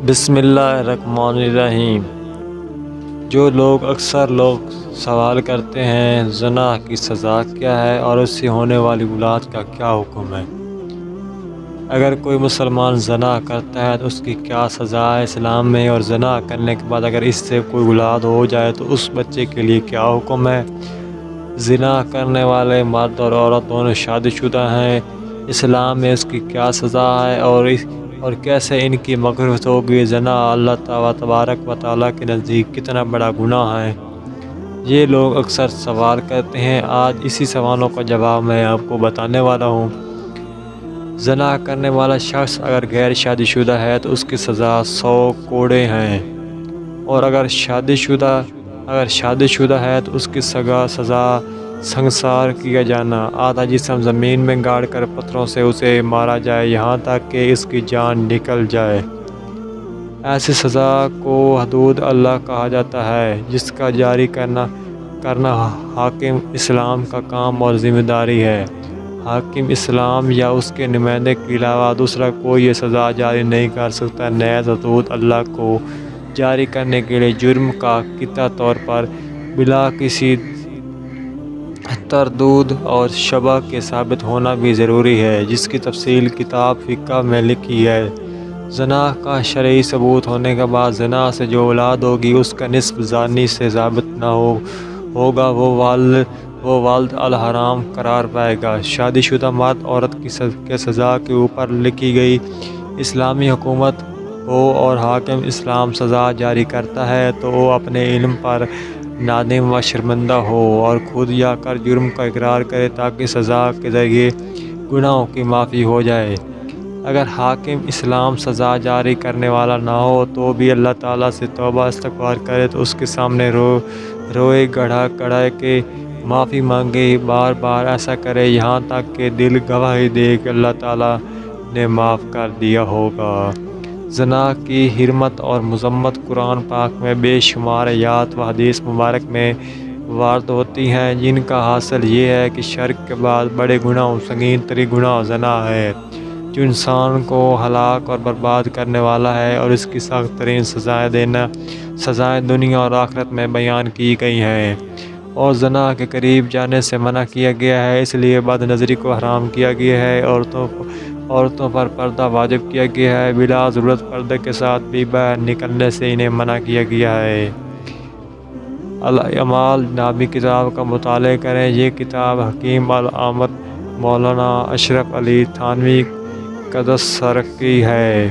بسم اللہ الرحمن الرحیم۔ جو اکثر لوگ سوال کرتے ہیں زنا کی سزا کیا ہے اور اس سے ہونے والی اولاد کا کیا حکم ہے۔ اگر کوئی مسلمان زنا کرتا ہے تو اس کی کیا سزا ہے اسلام میں، اور زنا کرنے کے بعد اگر اس سے کوئی اولاد ہو جائے تو اس بچے کے لیے کیا حکم ہے۔ زنا کرنے والے مرد اور عورت دونوں شادی شدہ ہیں، اسلام میں اس کی کیا سزا ہے اور کیسے ان کی مغفرت ہوگی۔ زنا اللہ تبارک و تعالیٰ کے نزدیک کتنا بڑا گناہ ہے، یہ لوگ اکثر سوال کرتے ہیں۔ آج اسی سوالوں کا جواب میں آپ کو بتانے والا ہوں۔ زنا کرنے والا شخص اگر غیر شادی شدہ ہے تو اس کی سزا 100 کوڑے ہیں، اور اگر شادی شدہ ہے تو اس کی سزا سنگسار کیا جانا، آدھا جسم زمین میں گاڑ کر پتھروں سے اسے مارا جائے یہاں تک کہ اس کی جان نکل جائے۔ ایسی سزا کو حدود اللہ کہا جاتا ہے، جس کا جاری کرنا حاکم اسلام کا کام اور ذمہ داری ہے۔ حاکم اسلام یا اس کے نمائندے کے علاوہ دوسرا کوئی یہ سزا جاری نہیں کر سکتا۔ نیز حدود اللہ کو جاری کرنے کے لیے جرم کا قطعی طور پر بلا کسی تردد اور شبہ کے ثابت ہونا بھی ضروری ہے، جس کی تفصیل کتاب فقہ میں لکھی ہے۔ زنا کا شرعی ثبوت ہونے کے بعد زنا سے جو اولاد ہوگی اس کا نسب زانی سے ثابت نہ ہوگا، وہ والد الحرام قرار پائے گا۔ شادی شدہ مرد عورت کی سزا کے اوپر لکھی گئی اسلامی حکومت ہو اور حاکم اسلام سزا جاری کرتا ہے تو وہ اپنے علم پر نادم و شرمندہ ہو اور خود یا کر جرم کا اقرار کرے تاکہ سزا کے ذریعے گناہوں کی معافی ہو جائے۔ اگر حاکم اسلام سزا جاری کرنے والا نہ ہو تو بھی اللہ تعالیٰ سے توبہ استغفار کرے تو اس کے سامنے روئے گڑھا کے معافی مانگے، بار بار ایسا کرے یہاں تک کہ دل گواہی دے کہ اللہ تعالیٰ نے معاف کر دیا ہوگا۔ زنا کی حرمت اور مذمت قرآن پاک میں بے شمار آیات و حدیث مبارک میں وارد ہوتی ہیں، جن کا حاصل یہ ہے کہ شرک کے بعد بڑے گناہوں سنگین ترین گناہ زنا ہے، جو انسان کو ہلاک اور برباد کرنے والا ہے، اور اس کی سخت ترین سزائیں دنیا اور آخرت میں بیان کی گئی ہیں۔ اور زنا کے قریب جانے سے منع کیا گیا ہے، اس لیے بد نظری کو حرام کیا گیا ہے۔ عورتوں پر پردہ واجب کیا گیا ہے، بلا ضرورت پردے کے ساتھ بھی باہر نکلنے سے انہیں منع کیا گیا ہے۔ الاعمال نامی کتاب کا مطالعہ کریں۔ یہ کتاب حکیم الامت مولانا اشرف علی تھانوی قدس سرکی ہے۔